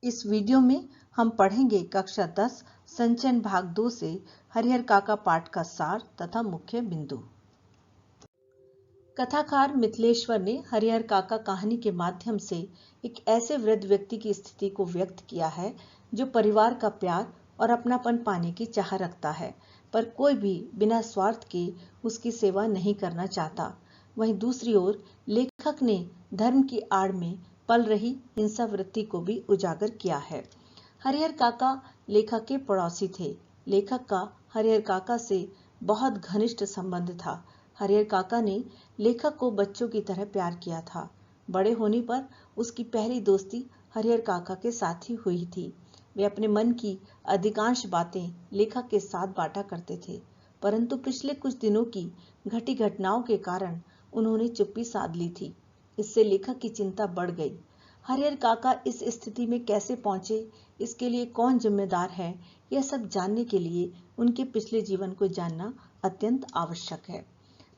इस वीडियो में हम पढ़ेंगे कक्षा 10 संचयन भाग 2 से हरिहर काका पाठ का सार तथा मुख्य बिंदु। कथाकार मिथिलेश्वर ने हरिहर काका कहानी के माध्यम से एक ऐसे वृद्ध व्यक्ति की स्थिति को व्यक्त किया है जो परिवार का प्यार और अपनापन पाने की चाह रखता है, पर कोई भी बिना स्वार्थ के उसकी सेवा नहीं करना चाहता। वहीं दूसरी ओर लेखक ने धर्म की आड़ में पल रही हिंसा वृत्ति को भी उजागर किया है। हरिहर काका लेखक के पड़ोसी थे। लेखक का हरिहर काका से बहुत घनिष्ठ संबंध था। हरिहर काका ने लेखक को बच्चों की तरह प्यार किया था। बड़े होने पर उसकी पहली दोस्ती हरिहर काका के साथ ही हुई थी। वे अपने मन की अधिकांश बातें लेखक के साथ बांटा करते थे, परंतु पिछले कुछ दिनों की घटी घटनाओं के कारण उन्होंने चुप्पी साध ली थी। इससे लेखक की चिंता बढ़ गई। हरिहर काका इस स्थिति में कैसे पहुंचे, इसके लिए कौन जिम्मेदार है, यह सब जानने के लिए उनके पिछले जीवन को जानना अत्यंत आवश्यक है।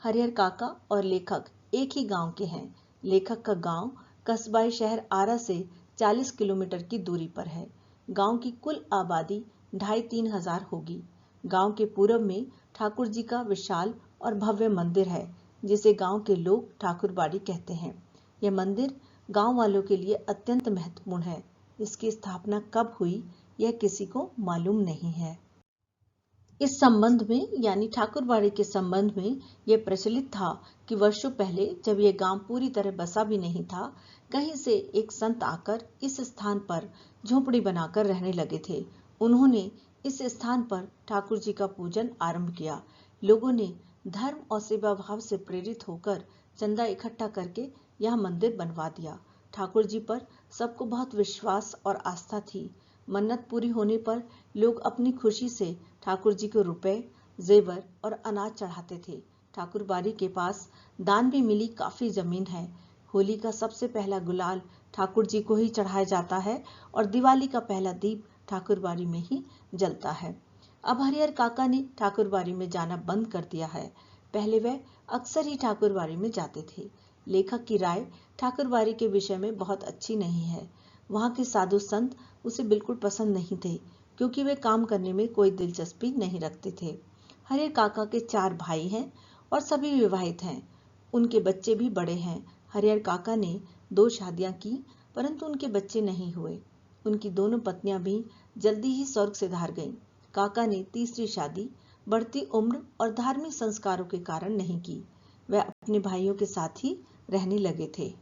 हरिहर काका और लेखक एक ही गांव के हैं। लेखक का गांव कस्बाई शहर आरा से 40 किलोमीटर की दूरी पर है। गांव की कुल आबादी 2,500-3 हजार होगी। गांव के पूरब में ठाकुर जी का विशाल और भव्य मंदिर है, जिसे गांव के लोग ठाकुरबाड़ी कहते हैं। यह मंदिर गांव वालों के लिए अत्यंत महत्वपूर्ण है। इसकी स्थापना कब हुई, यह किसी को मालूम नहीं है। इस संबंध में यानी ठाकुरबाड़ी के संबंध में यह प्रचलित था कि वर्षों पहले जब यह गांव पूरी तरह बसा भी नहीं था, कहीं से एक संत आकर इस स्थान पर झोपड़ी बनाकर रहने लगे थे। उन्होंने इस स्थान पर ठाकुर जी का पूजन आरंभ किया। लोगों ने धर्म और सेवा भाव से प्रेरित होकर चंदा इकट्ठा करके यह मंदिर बनवा दिया। ठाकुर जी पर सबको बहुत विश्वास और आस्था थी। मन्नत पूरी होने पर लोग अपनी खुशी से ठाकुर जी को रुपए, जेवर और अनाज चढ़ाते थे। ठाकुरबाड़ी के पास दान भी मिली काफी जमीन है। होली का सबसे पहला गुलाल ठाकुर जी को ही चढ़ाया जाता है और दिवाली का पहला दीप ठाकुरबाड़ी में ही जलता है। अब हरिहर काका ने ठाकुरबाड़ी में जाना बंद कर दिया है। पहले वह अक्सर ही ठाकुरबाड़ी में जाते थे। लेखक की राय ठाकुरबाड़ी के विषय में बहुत अच्छी नहीं है। वहां के साधु संत उसे बिल्कुल पसंद नहीं थे, क्योंकि वे काम करने में कोई दिलचस्पी नहीं रखते थे। हरिहर काका के 4 भाई हैं और सभी विवाहित हैं। उनके बच्चे भी बड़े हैं। हरिहर काका ने 2 शादियां की, परंतु उनके बच्चे नहीं हुए। उनकी दोनों पत्नियां भी जल्दी ही स्वर्ग सिधार गईं। काका ने तीसरी शादी बढ़ती उम्र और धार्मिक संस्कारों के कारण नहीं की। वह अपने भाइयों के साथ ही रहने लगे थे।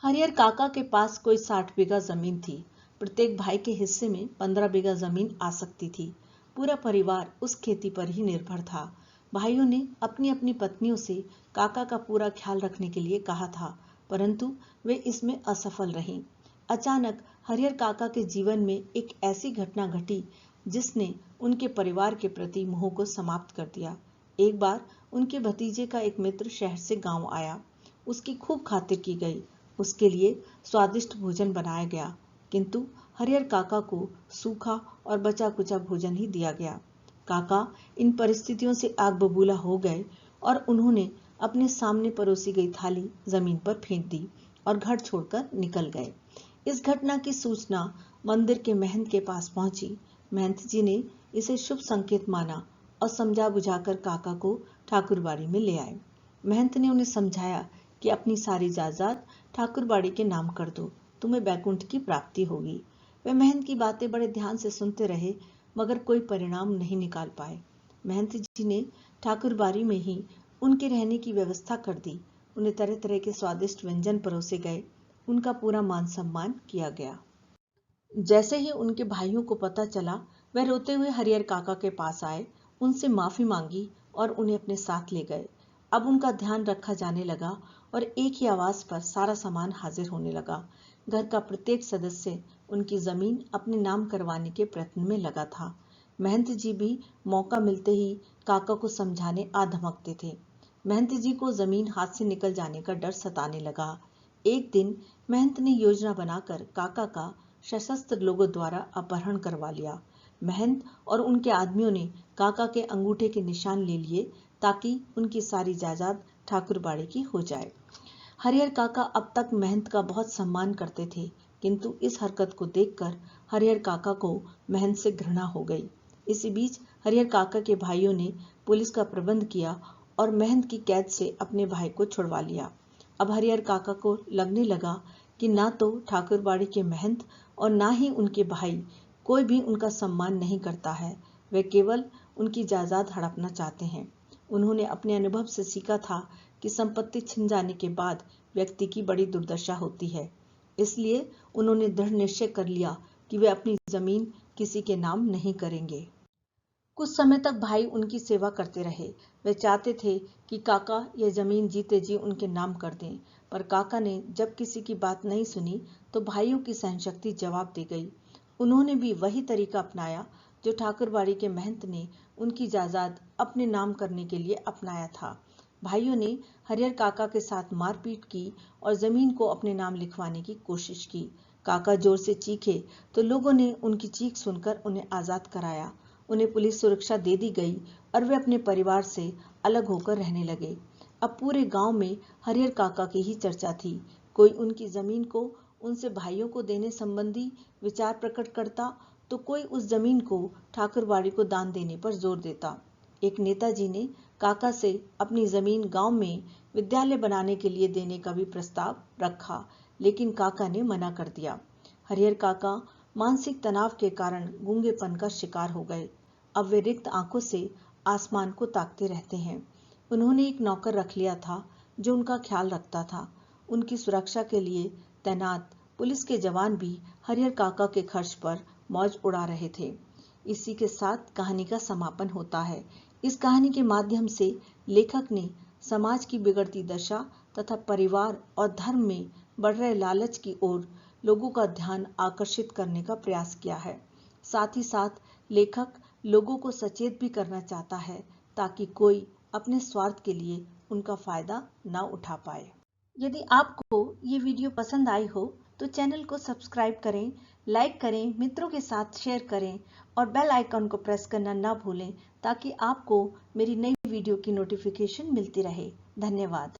हरिहर काका के पास कोई 60 बीघा जमीन थी। प्रत्येक भाई के हिस्से में 15 बीघा जमीन आ सकती थी। पूरा परिवार उस खेती पर ही निर्भर था। भाइयों ने अपनी अपनी पत्नियों से काका का पूरा ख्याल रखने के लिए कहा था, परंतु वे इसमें असफल रहीं। अचानक हरिहर काका के जीवन में एक ऐसी घटना घटी जिसने उनके परिवार के प्रति मोह को समाप्त कर दिया। एक बार उनके भतीजे का एक मित्र शहर से गांव आया। उसकी खूब खातिर की गई। उसके लिए स्वादिष्ट भोजन बनाया गया, किंतु हरिहर काका को सूखा और बचा कुचा भोजन ही दिया गया। काका इन परिस्थितियों से आग बबूला हो गए और उन्होंने अपने सामने परोसी गई थाली जमीन पर फेंक दी और घर छोड़कर निकल गए। इस घटना की सूचना मंदिर के महंत के पास पहुंची। महंत जी ने इसे शुभ संकेत माना और समझा बुझाकर काका को ठाकुरबाड़ी में ले आए। महंत ने उन्हें समझाया कि अपनी सारी जायदाद ठाकुरबाड़ी के नाम कर दो, तुम्हें बैकुंठ की प्राप्ति होगी। वे महंत की बातें बड़े ध्यान से सुनते रहे, मगर कोई परिणाम नहीं निकाल पाए। महंत जी ने ठाकुरबाड़ी में ही उनके रहने की व्यवस्था कर दी। उन्हें तरह तरह के स्वादिष्ट व्यंजन परोसे गए। उनका पूरा मान सम्मान किया गया। जैसे ही उनके भाइयों को पता चला, वह रोते हुए हरिहर काका के पास आए, उनसे माफी मांगी और उन्हें अपने साथ ले गए। अब उनका ध्यान रखा जाने लगा और एक ही आवाज पर सारा सामान हाजिर होने लगा। घर का प्रत्येक सदस्य उनकी जमीन अपने नाम करवाने के प्रयत्न में लगा था। महंत जी भी मौका मिलते ही काका को समझाने आ धमकते थे। महंत जी को जमीन हाथ से निकल जाने का डर सताने लगा। एक दिन महंत ने योजना बनाकर काका का सशस्त्र लोगों द्वारा अपहरण करवा लिया। महंत और उनके आदमियों ने काका के अंगूठे के निशान ले लिए ताकि उनकी सारी जायदाद ठाकुरबाड़ी की हो जाए। हरिहर काका अब तक महंत का बहुत सम्मान करते थे, किंतु इस हरकत को देखकर हरिहर काका को महंत से घृणा हो गई। इसी बीच हरिहर काका के भाइयों ने पुलिस का प्रबंध किया और महंत की कैद से अपने भाई को छुड़वा लिया। अब हरिहर काका को लगने लगा कि ना तो ठाकुरबाड़ी के महंत और ना ही उनके भाई कोई भी उनका सम्मान नहीं करता है, वे केवल उनकी जायदाद हड़पना चाहते हैं। उन्होंने अपने अनुभव से सीखा था कि संपत्ति छिन जाने के बाद व्यक्ति की बड़ी दुर्दशा होती है। इसलिए उन्होंने दृढ़ निश्चय कर लिया कि वे अपनी जमीन किसी के नाम नहीं करेंगे। कुछ समय तक भाई उनकी सेवा करते रहे। वे चाहते थे कि काका यह जमीन जीते जी उनके नाम कर दें, पर काका ने जब किसी की बात नहीं सुनी तो भाइयों की सहनशक्ति जवाब दे गई। उन्होंने भी वही तरीका अपनाया जो ठाकुरबाड़ी के महंत ने उनकी जायदाद अपने नाम करने के लिए अपनाया था। भाइयों ने हरिहर काका के साथ मारपीट की और जमीन को अपने नाम लिखवाने की कोशिश की। काका जोर से चीखे तो लोगों ने उनकी चीख सुनकर उन्हें आजाद कराया। उन्हें पुलिस सुरक्षा दे दी गई और वे अपने परिवार से अलग होकर रहने लगे। अब पूरे गांव में हरिहर काका की ही चर्चा थी। कोई उनकी जमीन को उनसे भाइयों को देने संबंधी विचार प्रकट करता तो कोई उस जमीन को ठाकुरबाड़ी को दान देने पर जोर देता। एक नेताजी ने काका से अपनी जमीन गांव में विद्यालय बनाने के लिए देने का भी प्रस्ताव रखा, लेकिन काका ने मना कर दिया। हरिहर काका मानसिक तनाव के कारण गूंगेपन का शिकार हो गए। अब वे रिक्त आंखों से आसमान को ताकते रहते हैं। उन्होंने एक नौकर रख लिया था जो उनका ख्याल रखता था। उनकी सुरक्षा के लिए तैनात पुलिस के जवान भी हरिहर काका के खर्च पर मौज उड़ा रहे थे। इसी के साथ कहानी का समापन होता है। इस कहानी के माध्यम से लेखक ने समाज की बिगड़ती दशा तथा परिवार और धर्म में बढ़ रहे लालच की ओर लोगों का ध्यान आकर्षित करने का प्रयास किया है। साथ ही साथ लेखक लोगों को सचेत भी करना चाहता है ताकि कोई अपने स्वार्थ के लिए उनका फायदा ना उठा पाए। यदि आपको ये वीडियो पसंद आई हो तो चैनल को सब्सक्राइब करें, लाइक करें, मित्रों के साथ शेयर करें और बेल आइकन को प्रेस करना ना भूलें ताकि आपको मेरी नई वीडियो की नोटिफिकेशन मिलती रहे। धन्यवाद।